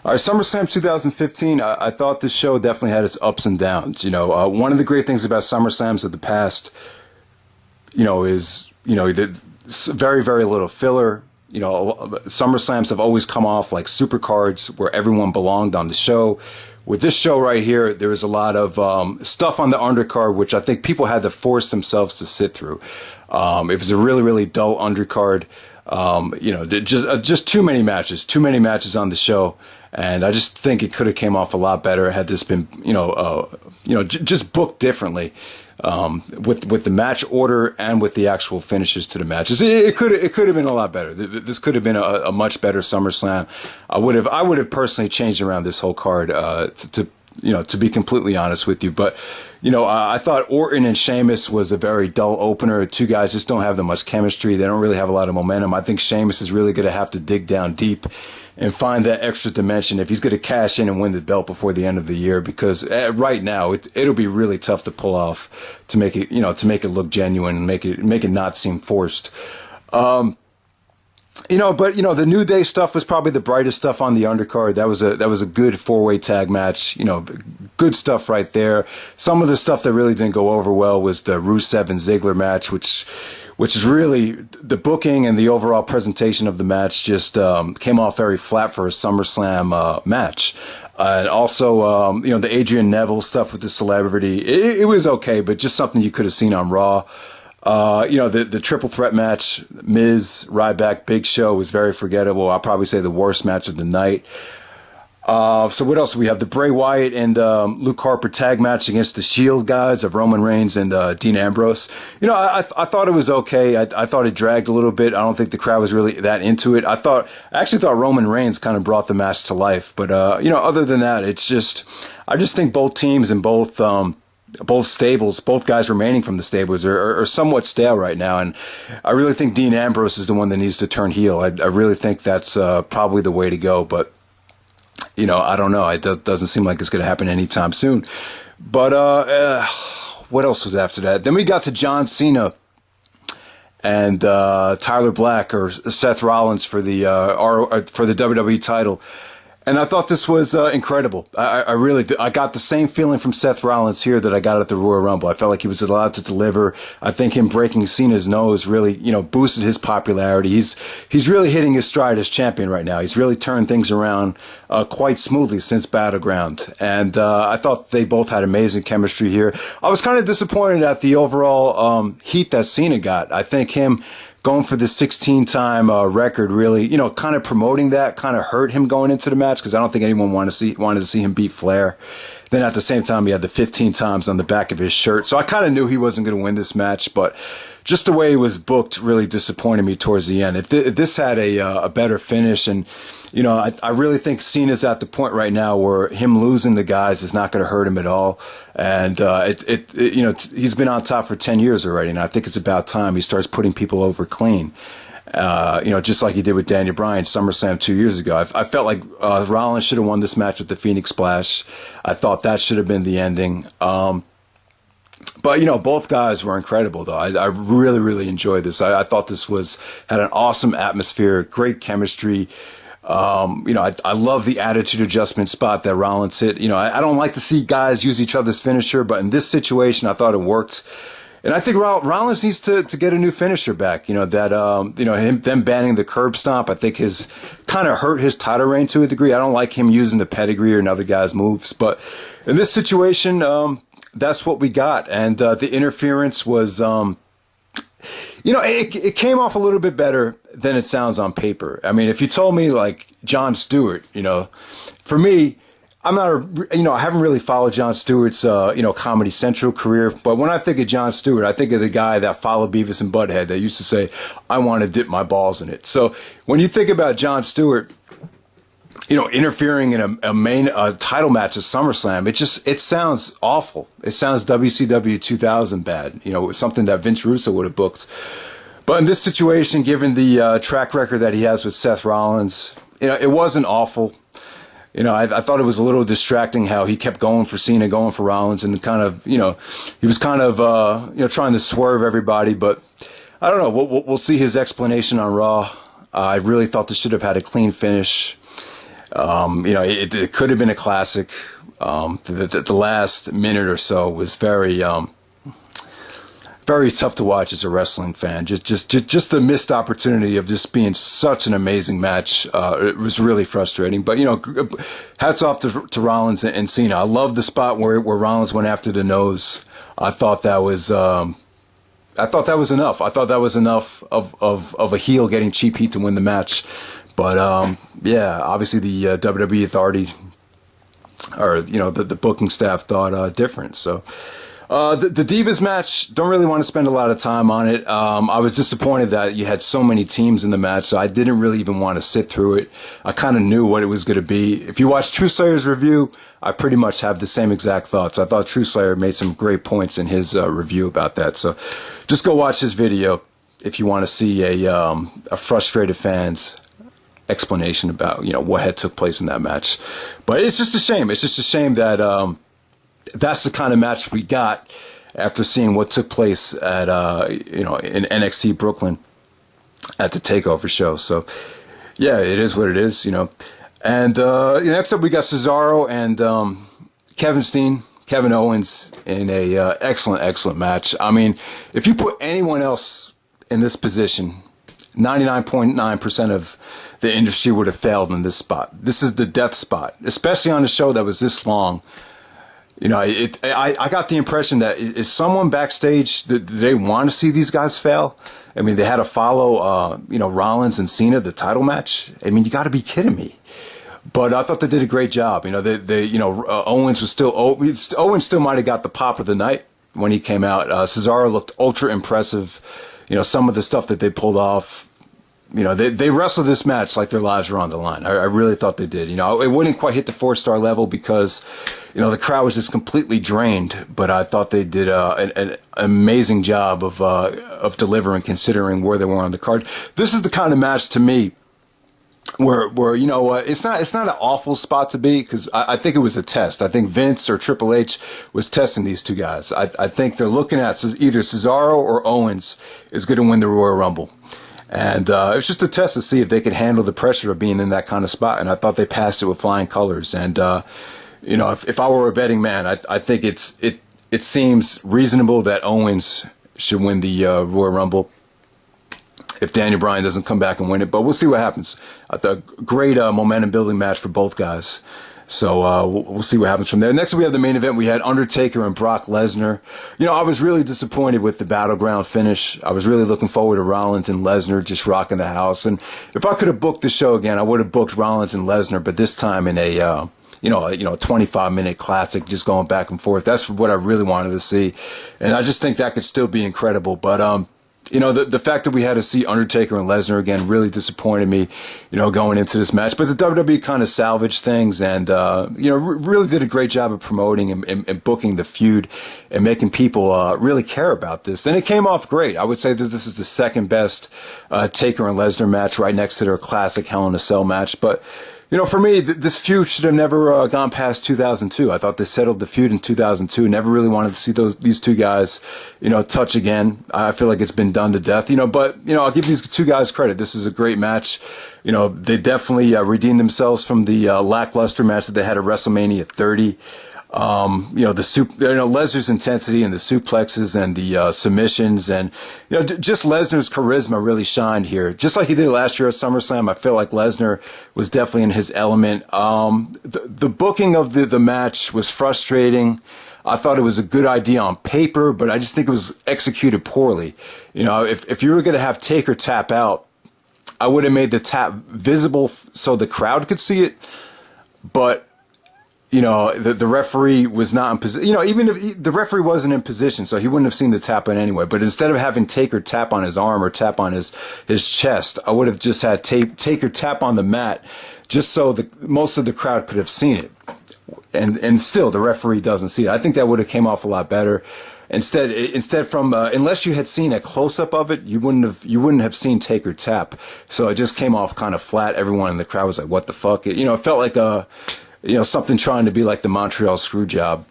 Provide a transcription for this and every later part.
All right, SummerSlam 2015, I thought this show definitely had its ups and downs. One of the great things about SummerSlams of the past, is, very, very little filler. SummerSlams have always come off like super cards where everyone belonged on the show. With this show right here, there was a lot of stuff on the undercard, which I think people had to force themselves to sit through. It was a really, really dull undercard. Just too many matches on the show. And I just think it could have came off a lot better had this been, just booked differently, with the match order and with the actual finishes to the matches. It could have been a lot better. This could have been a much better SummerSlam. I would have personally changed around this whole card, to be completely honest with you. But, I thought Orton and Sheamus was a very dull opener. Two guys just don't have that much chemistry. They don't really have a lot of momentum. I think Sheamus is really going to have to dig down deep and find that extra dimension if he's going to cash in and win the belt before the end of the year, because right now it'll be really tough to pull off, to make it look genuine and make it not seem forced. But the New Day stuff was probably the brightest stuff on the undercard. That was a good four-way tag match. Good stuff right there. Some of the stuff that really didn't go over well was the Rusev and Ziggler match, which is really the booking and the overall presentation of the match just came off very flat for a SummerSlam match. And also, the Adrian Neville stuff with the celebrity, it was okay, but just something you could have seen on Raw. The triple threat match, Miz, Ryeback, Big Show, was very forgettable. I'll probably say the worst match of the night. So what else? We have the Bray Wyatt and Luke Harper tag match against the Shield guys of Roman Reigns and Dean Ambrose. I thought it was okay. I thought it dragged a little bit. I don't think the crowd was really that into it. I actually thought Roman Reigns kind of brought the match to life. But other than that, I just think both teams and both stables, both guys remaining from the stables are somewhat stale right now. And I really think Dean Ambrose is the one that needs to turn heel. I really think that's probably the way to go. But I don't know. It doesn't seem like it's going to happen anytime soon. But what else was after that? Then we got to John Cena and Tyler Black or Seth Rollins for the WWE title. And I thought this was incredible. I got the same feeling from Seth Rollins here that I got at the Royal Rumble. I felt like he was allowed to deliver. I think him breaking Cena's nose really, boosted his popularity. He's really hitting his stride as champion right now. He's really turned things around quite smoothly since Battleground. And I thought they both had amazing chemistry here. I was kind of disappointed at the overall heat that Cena got. I think him going for the 16-time record really, kind of promoting that kind of hurt him going into the match, because I don't think anyone wanted to see him beat Flair. Then at the same time, he had the 15 times on the back of his shirt. So I kind of knew he wasn't going to win this match, but just the way it was booked really disappointed me towards the end. If this had a better finish, and I really think Cena's at the point right now where him losing the guys is not going to hurt him at all. And he's been on top for 10 years already, and I think it's about time he starts putting people over clean. Just like he did with Daniel Bryan SummerSlam 2 years ago. I felt like Rollins should have won this match with the Phoenix Splash. I thought that should have been the ending. But both guys were incredible, though. I really, really enjoyed this. I thought this had an awesome atmosphere, great chemistry. I love the attitude adjustment spot that Rollins hit. I don't like to see guys use each other's finisher, but in this situation, I thought it worked. And I think Rollins needs to get a new finisher back. Them banning the curb stomp, I think has kind of hurt his title reign to a degree. I don't like him using the pedigree or another guy's moves, but in this situation, that's what we got. And the interference was, it came off a little bit better than it sounds on paper. I mean, if you told me like Jon Stewart, for me, I haven't really followed Jon Stewart's, Comedy Central career. But when I think of Jon Stewart, I think of the guy that followed Beavis and Butthead that used to say, I want to dip my balls in it. So when you think about Jon Stewart, interfering in a main title match at SummerSlam, it sounds awful. It sounds WCW 2000 bad. Something that Vince Russo would have booked. But in this situation, given the track record that he has with Seth Rollins, it wasn't awful. I thought it was a little distracting how he kept going for Cena, going for Rollins, and kind of, he was kind of, trying to swerve everybody. But I don't know. We'll see his explanation on Raw. I really thought this should have had a clean finish. It could have been a classic. The last minute or so was very tough to watch as a wrestling fan. Just the missed opportunity of just being such an amazing match. It was really frustrating. But hats off to Rollins and Cena. I love the spot where Rollins went after the nose. I thought that was enough. I thought that was enough of a heel getting cheap heat to win the match. But obviously the WWE authority, or the booking staff thought different. So the Divas match, don't really want to spend a lot of time on it. I was disappointed that you had so many teams in the match, so I didn't really even want to sit through it. I kind of knew what it was going to be. If you watch Truslayer's review, I pretty much have the same exact thoughts. I thought Truslayer made some great points in his review about that. So just go watch his video if you want to see a frustrated fan's explanation about what had took place in that match. But it's just a shame. It's just a shame that that's the kind of match we got after seeing what took place at in NXT Brooklyn at the Takeover show. So yeah, it is what it is, And next up we got Cesaro and Kevin Owens in a excellent match. I mean, if you put anyone else in this position, 99.9% of the industry would have failed in this spot. This is the death spot, especially on a show that was this long. I got the impression that is someone backstage that they want to see these guys fail. I mean, they had to follow, Rollins and Cena, the title match. I mean, you got to be kidding me. But I thought they did a great job. Owens still might have got the pop of the night when he came out. Cesaro looked ultra impressive. Some of the stuff that they pulled off. They wrestled this match like their lives were on the line. I really thought they did. It wouldn't quite hit the 4-star level because, the crowd was just completely drained. But I thought they did an amazing job of delivering, considering where they were on the card. This is the kind of match to me where it's not an awful spot to be, because I think it was a test. I think Vince or Triple H was testing these two guys. I think they're looking at either Cesaro or Owens is going to win the Royal Rumble. And it's just a test to see if they could handle the pressure of being in that kind of spot. And I thought they passed it with flying colors. And, if I were a betting man, I think it seems reasonable that Owens should win the Royal Rumble if Daniel Bryan doesn't come back and win it. But we'll see what happens. I thought great momentum building match for both guys. So we'll see what happens from there. Next, we have the main event. We had Undertaker and Brock Lesnar. I was really disappointed with the Battleground finish. I was really looking forward to Rollins and Lesnar just rocking the house. And if I could have booked the show again, I would have booked Rollins and Lesnar, but this time in a 25-minute classic, just going back and forth. That's what I really wanted to see. And I just think that could still be incredible. But the fact that we had to see Undertaker and Lesnar again really disappointed me, going into this match. But the WWE kind of salvaged things and, really did a great job of promoting and booking the feud and making people really care about this. And it came off great. I would say that this is the second best Taker and Lesnar match, right next to their classic Hell in a Cell match. But, for me, this feud should have never gone past 2002. I thought they settled the feud in 2002. Never really wanted to see these two guys, touch again. I feel like it's been done to death, but, I'll give these two guys credit. This is a great match. They definitely redeemed themselves from the lackluster match that they had at WrestleMania 30. Lesnar's intensity and the suplexes and the submissions and, just Lesnar's charisma really shined here. Just like he did last year at SummerSlam, I feel like Lesnar was definitely in his element. The booking of the match was frustrating. I thought it was a good idea on paper, but I just think it was executed poorly. If you were going to have Taker tap out, I would have made the tap visible so the crowd could see it, but the referee was not in position. Even if the referee wasn't in position, so he wouldn't have seen the tap in anyway. But instead of having Taker tap on his arm or tap on his chest, I would have just had Taker tap on the mat, just so most of the crowd could have seen it. And still, the referee doesn't see it. I think that would have came off a lot better. Instead from unless you had seen a close up of it, you wouldn't have seen Taker tap. So it just came off kind of flat. Everyone in the crowd was like, "What the fuck?" It felt like something trying to be like the Montreal Screwjob,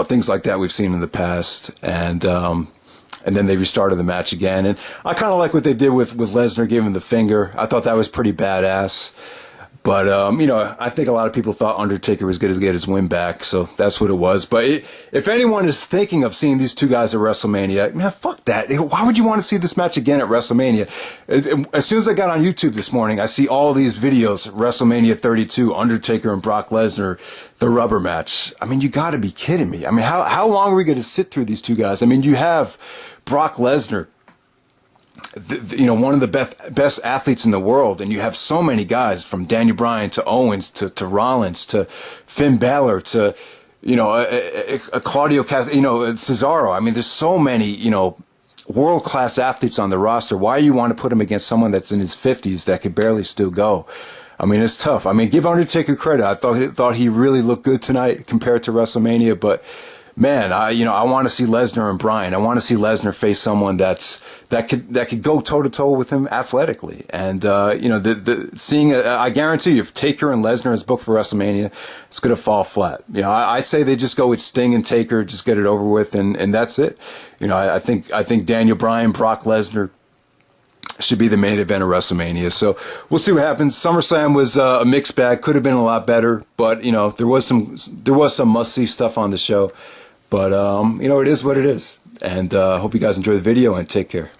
things like that we've seen in the past. And then they restarted the match again. And I kind of like what they did with Lesnar giving the finger. I thought that was pretty badass. But, I think a lot of people thought Undertaker was going to get his win back, so that's what it was. But if anyone is thinking of seeing these two guys at WrestleMania, man, fuck that. Why would you want to see this match again at WrestleMania? As soon as I got on YouTube this morning, I see all these videos, WrestleMania 32, Undertaker and Brock Lesnar, the rubber match. I mean, you got to be kidding me. I mean, how long are we going to sit through these two guys? I mean, you have Brock Lesnar, one of the best athletes in the world, and you have so many guys from Daniel Bryan to Owens to Rollins to Finn Balor to Claudio Cesaro. I mean, there's so many world class athletes on the roster. Why you want to put him against someone that's in his 50s that could barely still go? I mean, it's tough. I mean, give Undertaker credit. I thought he really looked good tonight compared to WrestleMania, but man, I want to see Lesnar and Bryan. I want to see Lesnar face someone that could go toe to toe with him athletically. And I guarantee you, if Taker and Lesnar is booked for WrestleMania, it's going to fall flat. I say they just go with Sting and Taker, just get it over with, and that's it. I think Daniel Bryan, Brock Lesnar should be the main event of WrestleMania. So we'll see what happens. SummerSlam was a mixed bag. Could have been a lot better, but there was some must-see stuff on the show. But it is what it is. And hope you guys enjoy the video and take care.